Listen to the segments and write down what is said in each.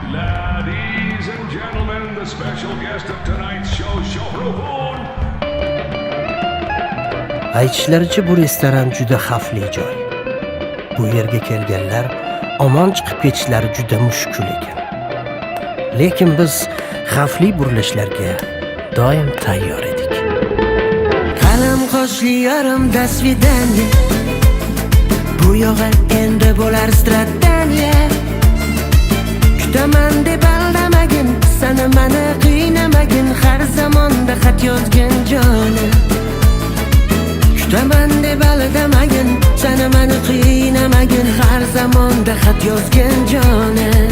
Ladies and gentlemen, the special guest of tonight's show, Shohrukh. Aytishlaricha bu restoran juda xavfli joy. Bu yerga kelganlar omon chiqib ketishlari juda mushkul ekan. Lekin biz xavfli burilishlarga doim tayyor edik. Qalam qoshli yarim dasvidanya. Bu yog'i endi bo'lar strataniya. Kutaman deb aldamagin, sana mani qiynamagin, har zamonda xat yozgin jonim. Kutaman deb aldamagin, sana mani qiynamagin, har zamonda xat yozgin jonim.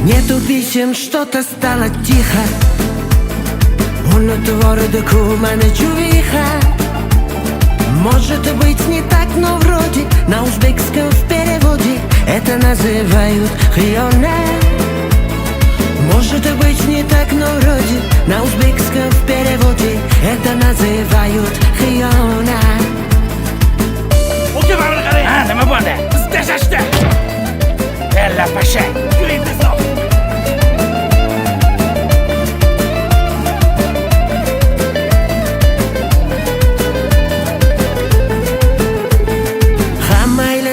Нету писем, что-то стало тихо. Он творит кумана чувиха. Может быть не так, но вроде на узбекском в переводе это называют хиона. Может быть не так, но вроде на узбекском в переводе это называют хиона. O'tga baribir qarang. Ha, nima bo'ldi? Biz tashashdi. Yalla pasha, yuring tezroq.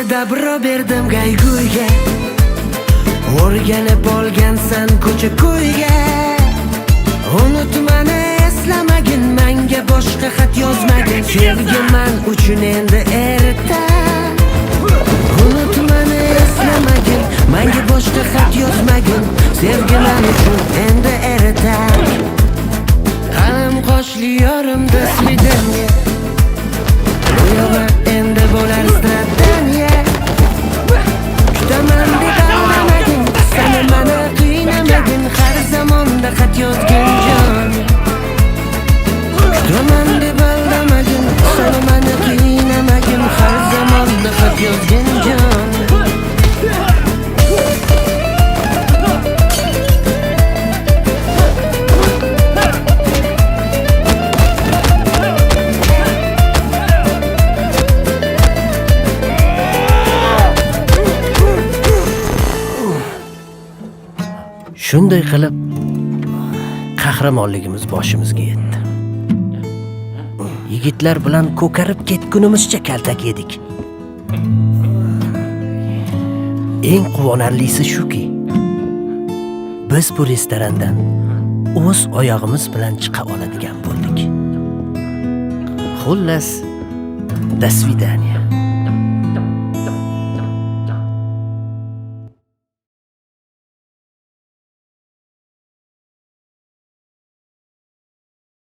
Dabro berdim gayguyga. O'rganib olgansan ko'cha ko'yga. Unutmani eslamagin, menga boshqa xat yozmagin. Sevgi men uchun endi erta. Unutmani eslamagin, menga boshqa xat yozmagin. Sevgi men uchun endi erta. Qalam qoshli yorim dasvidanya. Bu yog'i endi bo'lar strataniya. Kutaman deb aldamagin, sana mani qiynamagin, har zamonda xat yozgin jon. Kutaman deb aldamagin, sana mani qiynamagin, har zamonda xat yozgin jon. Shunday qilib qahramonligimiz boshimizga yetdi. Yigitlar bilan ko'karib ketgunimizcha kaltak yedik. Eng quvonarlisi shuki, biz bu restorandan o'z oyog'imiz bilan chiqa oladigan bo'ldik. Xullas, dasvidaniya.